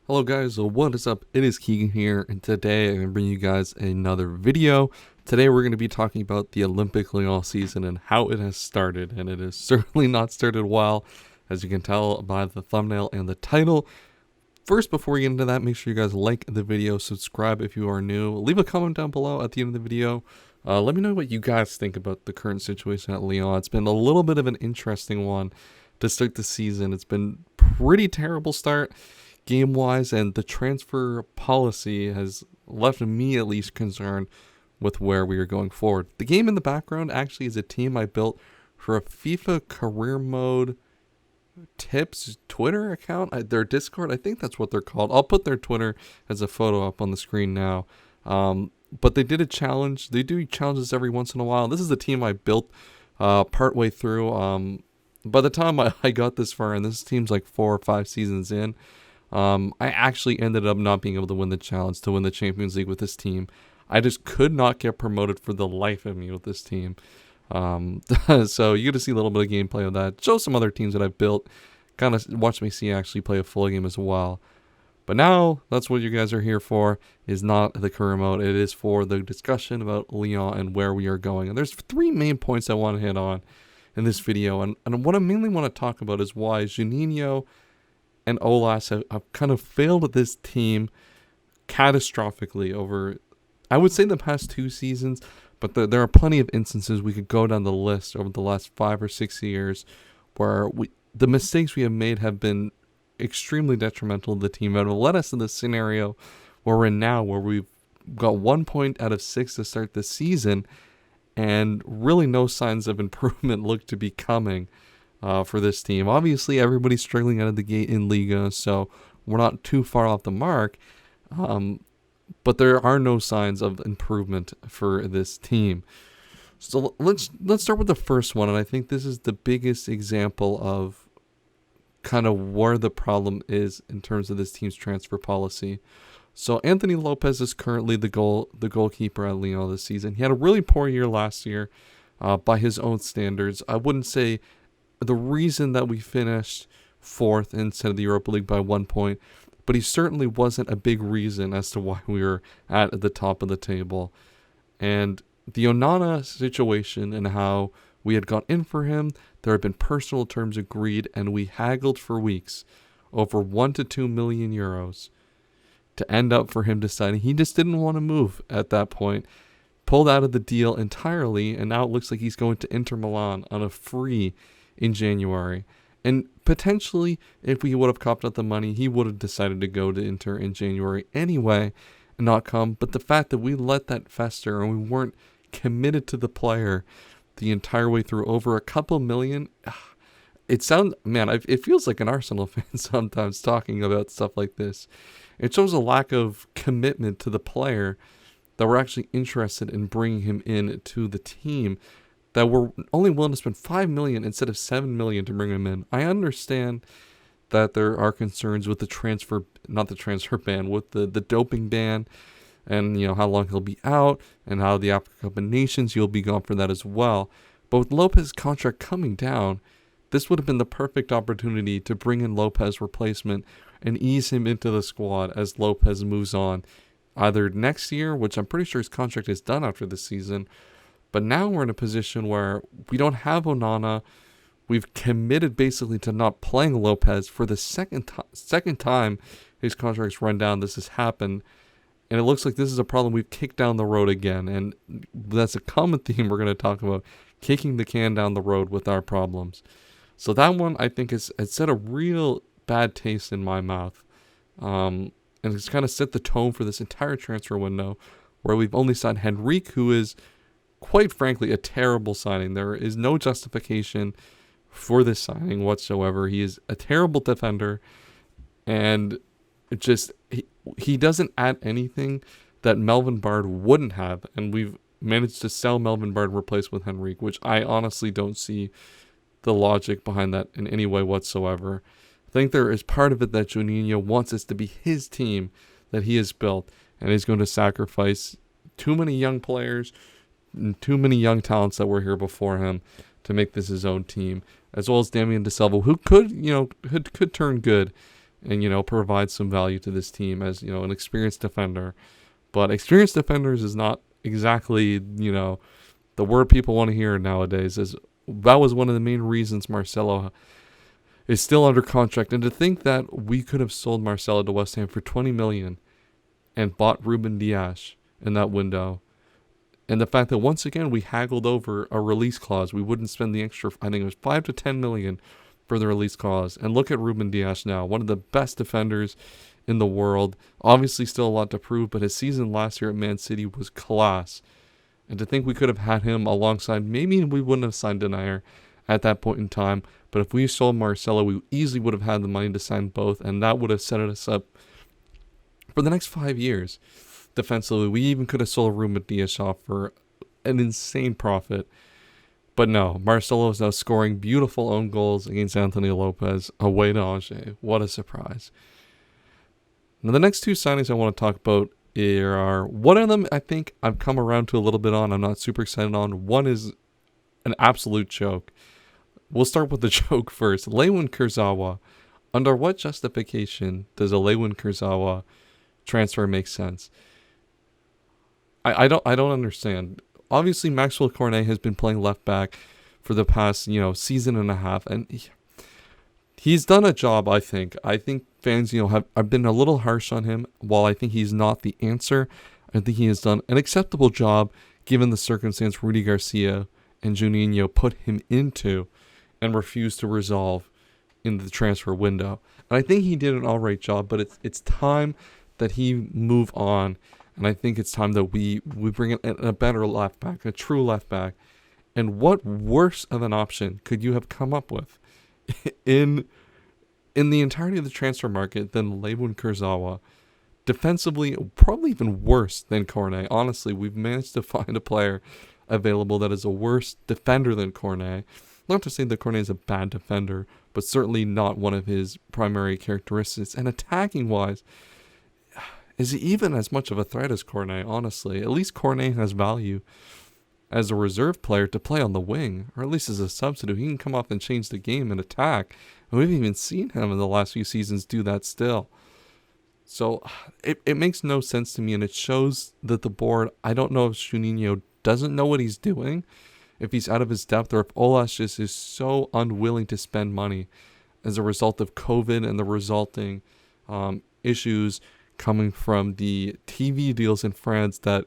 Hello guys, so what is up? It is Keegan here, and today I'm going to bring you guys another video. Today we're going to be talking about the Olympique Lyon season and how it has started, and it has certainly not started well, as you can tell by the thumbnail and the title. First, before we get into that, make sure you guys like the video, subscribe if you are new, leave a comment down below at the end of the video. Let me know what you guys think about the current situation at Lyon. It's been a little bit of an interesting one to start the season. It's been pretty terrible start game-wise, and the transfer policy has left me at least concerned with where we are going forward. The game in the background actually is a team I built for a FIFA career mode tips Twitter account, their Discord, I think that's what they're called. I'll put their Twitter as a photo up on the screen now. But they did a challenge. They do challenges every once in a while. This is the team I built partway through. By the time I got this far, and this team's like 4 or 5 seasons in, I actually ended up not being able to win the challenge to win the Champions League with this team. I just could not get promoted for the life of me with this team. So you get to see a little bit of gameplay of that. Show some other teams that I've built. Kind of watch me see actually play a full game as well. But now, that's what you guys are here for, is not the career mode. It is for the discussion about Lyon and where we are going. And there's 3 main points I want to hit on in this video. And what I mainly want to talk about is why Juninho and Aulas have kind of failed this team catastrophically over, I would say, the past 2 seasons. But there are plenty of instances we could go down the list over the last 5 or 6 years where the mistakes we have made have been extremely detrimental to the team and have led us to the scenario where we're in now, where we've got 1 point out of 6 to start the season, and really no signs of improvement look to be coming for this team. Obviously, everybody's struggling out of the gate in Ligue, so we're not too far off the mark. But there are no signs of improvement for this team. So let's start with the first one, and I think this is the biggest example of kind of where the problem is in terms of this team's transfer policy. So Anthony Lopez is currently the goalkeeper at Lyon this season. He had a really poor year last year by his own standards. I wouldn't say the reason that we finished 4th instead of the Europa League by 1 point, but he certainly wasn't a big reason as to why we were at the top of the table. And the Onana situation and how we had gone in for him, there had been personal terms agreed, and we haggled for weeks over 1 to 2 million euros to end up for him deciding he just didn't want to move at that point. Pulled out of the deal entirely, and now it looks like he's going to Inter Milan on a free in January. And potentially, if we would have copped out the money, he would have decided to go to Inter in January anyway and not come. But the fact that we let that fester and we weren't committed to the player the entire way through over a couple million, it feels like an Arsenal fan sometimes talking about stuff like this. It shows a lack of commitment to the player that we're actually interested in bringing him in to the team, that we're only willing to spend 5 million instead of 7 million to bring him in. I understand that there are concerns with the transfer ban, with the doping ban, and how long he'll be out, and how the Africa Cup of Nations, you'll be gone for that as well. But with Lopez's contract coming down, this would have been the perfect opportunity to bring in Lopez's replacement and ease him into the squad as Lopez moves on, either next year, which I'm pretty sure his contract is done after this season. But now we're in a position where we don't have Onana. We've committed basically to not playing Lopez for the second time his contract's run down. This has happened. And it looks like this is a problem we've kicked down the road again. And that's a common theme we're going to talk about, kicking the can down the road with our problems. So that one, I think, has set a real bad taste in my mouth. And it's kind of set the tone for this entire transfer window, where we've only signed Henrique, who is, quite frankly, a terrible signing. There is no justification for this signing whatsoever. He is a terrible defender, and it just he doesn't add anything that Melvin Bard wouldn't have. And we've managed to sell Melvin Bard replaced with Henrique, which I honestly don't see the logic behind that in any way whatsoever. I think there is part of it that Juninho wants this to be his team that he has built, and he's going to sacrifice too many young players, too many young talents that were here before him to make this his own team, as well as Damien De Silva, who could turn good and, provide some value to this team as, an experienced defender. But experienced defenders is not exactly, the word people want to hear nowadays. That was one of the main reasons Marcelo is still under contract. And to think that we could have sold Marcelo to West Ham for 20 million and bought Ruben Dias in that window. And the fact that once again we haggled over a release clause, we wouldn't spend the extra, I think it was 5 to 10 million for the release clause. And look at Ruben Dias now, one of the best defenders in the world. Obviously still a lot to prove, but his season last year at Man City was class. And to think we could have had him alongside, maybe we wouldn't have signed Denayer at that point in time. But if we sold Marcelo, we easily would have had the money to sign both, and that would have set us up for the next 5 years. Defensively, we even could have sold Ruben Dias off for an insane profit. But no, Marcelo is now scoring beautiful own goals against Anthony Lopez away to Angers. What a surprise. Now, the next two signings I want to talk about are, one of them I think I've come around to a little bit on. I'm not super excited on. One is an absolute joke. We'll start with the joke first. Lewin Kurzawa. Under what justification does a Lewin Kurzawa transfer make sense? I don't understand. Obviously, Maxwell Cornet has been playing left back for the past, season and a half, and he's done a job, I think. I think fans, have been a little harsh on him. While I think he's not the answer, I think he has done an acceptable job given the circumstance Rudy Garcia and Juninho put him into and refused to resolve in the transfer window. And I think he did an all right job, but it's time that he move on. And I think it's time that we bring in a better left back, a true left back. And what worse of an option could you have come up with in the entirety of the transfer market than Lewin Kurzawa? Defensively, probably even worse than Cornet. Honestly, we've managed to find a player available that is a worse defender than Cornet. Not to say that Cornet is a bad defender, but certainly not one of his primary characteristics. And attacking-wise, is he even as much of a threat as Cornet, honestly? At least Cornet has value as a reserve player to play on the wing, or at least as a substitute. He can come off and change the game and attack. And we've even seen him in the last few seasons do that still. So it makes no sense to me, and it shows that the board, I don't know if Juninho doesn't know what he's doing, if he's out of his depth, or if Aulas just is so unwilling to spend money as a result of COVID and the resulting issues coming from the TV deals in France, that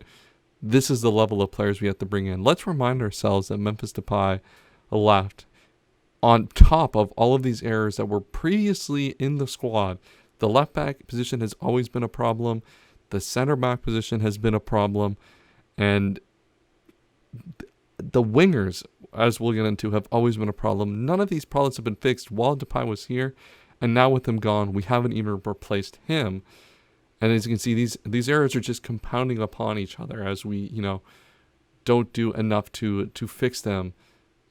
this is the level of players we have to bring in. Let's remind ourselves that Memphis Depay left on top of all of these errors that were previously in the squad. The left back position has always been a problem. The center back position has been a problem. And the wingers, as we'll get into, have always been a problem. None of these problems have been fixed while Depay was here. And now with him gone, we haven't even replaced him. And as you can see, these errors are just compounding upon each other as we, don't do enough to fix them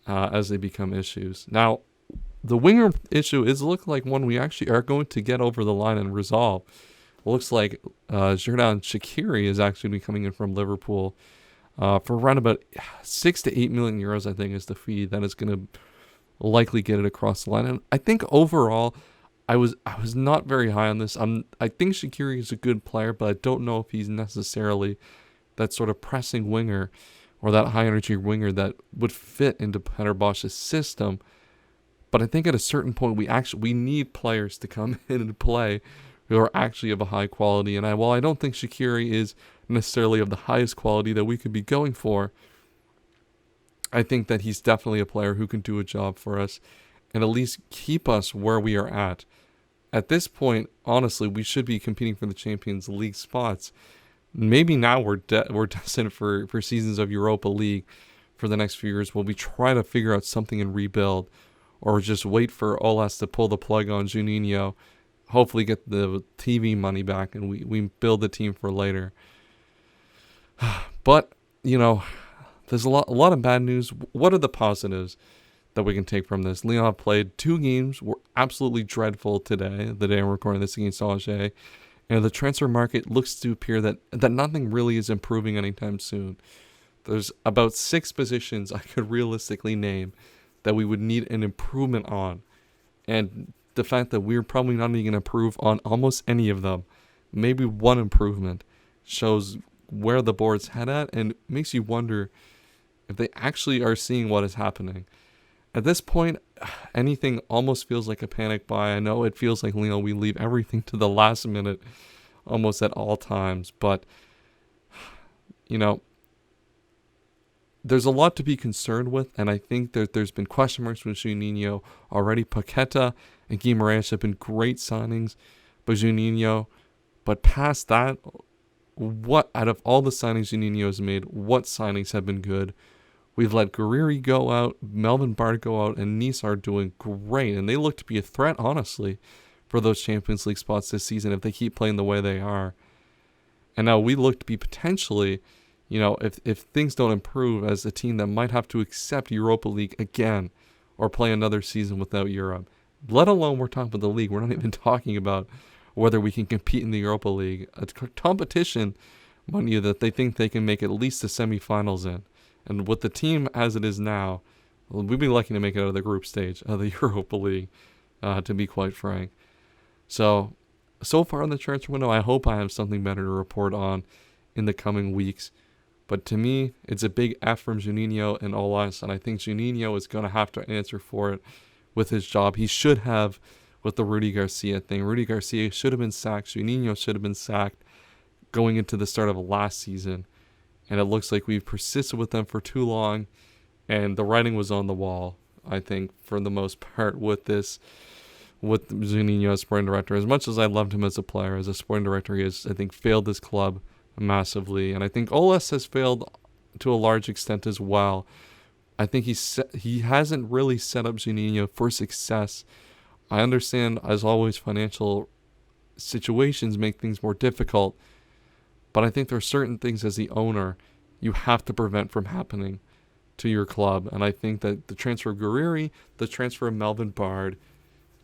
as they become issues. Now, the winger issue is looking like one we actually are going to get over the line and resolve. It looks like Xherdan Shaqiri is actually coming in from Liverpool for around about 6 to 8 million euros, I think, is the fee that is going to likely get it across the line. And I think overall, I was not very high on this. I think Shaqiri is a good player, but I don't know if he's necessarily that sort of pressing winger or that high energy winger that would fit into Peter Bosch's system. But I think at a certain point we need players to come in and play who are actually of a high quality. And while I don't think Shaqiri is necessarily of the highest quality that we could be going for, I think that he's definitely a player who can do a job for us and at least keep us where we are at. At this point, honestly, we should be competing for the Champions League spots. Maybe now we're destined for seasons of Europa League for the next few years. Will we try to figure out something and rebuild, or just wait for Aulas to pull the plug on Juninho, hopefully get the TV money back, and we build the team for later. But, there's a lot of bad news. What are the positives that we can take from this? Lyon played 2 games, were absolutely dreadful today, the day I'm recording this, against Angers. And the transfer market looks to appear that nothing really is improving anytime soon. There's about 6 positions I could realistically name that we would need an improvement on. And the fact that we're probably not even going to improve on almost any of them, maybe one improvement, shows where the board's head at and makes you wonder if they actually are seeing what is happening. At this point, anything almost feels like a panic buy. I know it feels like, Lyon, we leave everything to the last minute almost at all times, but there's a lot to be concerned with, and I think that there's been question marks with Juninho already. Paqueta and Guimaraes have been great signings, but past that, what out of all the signings Juninho has made, what signings have been good? We've let Guerreri go out, Melvin Bard go out, and Nice are doing great, and they look to be a threat, honestly, for those Champions League spots this season if they keep playing the way they are. And now we look to be potentially, if things don't improve, as a team that might have to accept Europa League again or play another season without Europe. Let alone we're talking about the league. We're not even talking about whether we can compete in the Europa League. A competition, mind you, that they think they can make at least the semifinals in. And with the team as it is now, we'd be lucky to make it out of the group stage of the Europa League, to be quite frank. So far in the transfer window, I hope I have something better to report on in the coming weeks. But to me, it's a big F from Juninho and Aulas, and I think Juninho is going to have to answer for it with his job. He should have with the Rudy Garcia thing. Rudy Garcia should have been sacked. Juninho should have been sacked going into the start of last season. And it looks like we've persisted with them for too long, and the writing was on the wall, I think, for the most part with Juninho as sporting director. As much as I loved him as a player, as a sporting director, he has, I think, failed this club massively, and I think Aulas has failed to a large extent as well. I think he hasn't really set up Juninho for success. I understand, as always, financial situations make things more difficult, but I think there are certain things as the owner you have to prevent from happening to your club, and I think that the transfer of Guerreri, the transfer of Melvin Bard,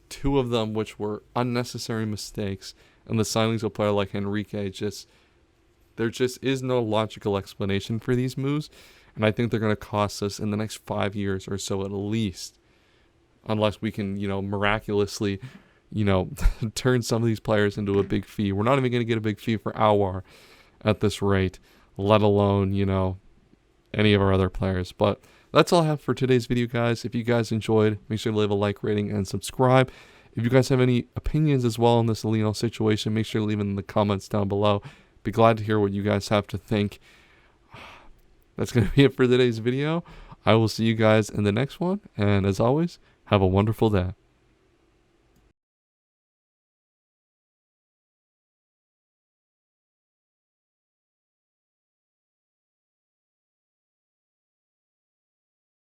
two of them which were unnecessary mistakes, and the signings of a player like Henrique, there just is no logical explanation for these moves, and I think they're going to cost us in the next 5 years or so at least, unless we can, miraculously, turn some of these players into a big fee. We're not even going to get a big fee for Aouar at this rate, let alone, any of our other players. But that's all I have for today's video, guys. If you guys enjoyed, make sure to leave a like, rating, and subscribe. If you guys have any opinions as well on this Lyon situation, make sure to leave them in the comments down below. Be glad to hear what you guys have to think. That's going to be it for today's video. I will see you guys in the next one. And as always, have a wonderful day.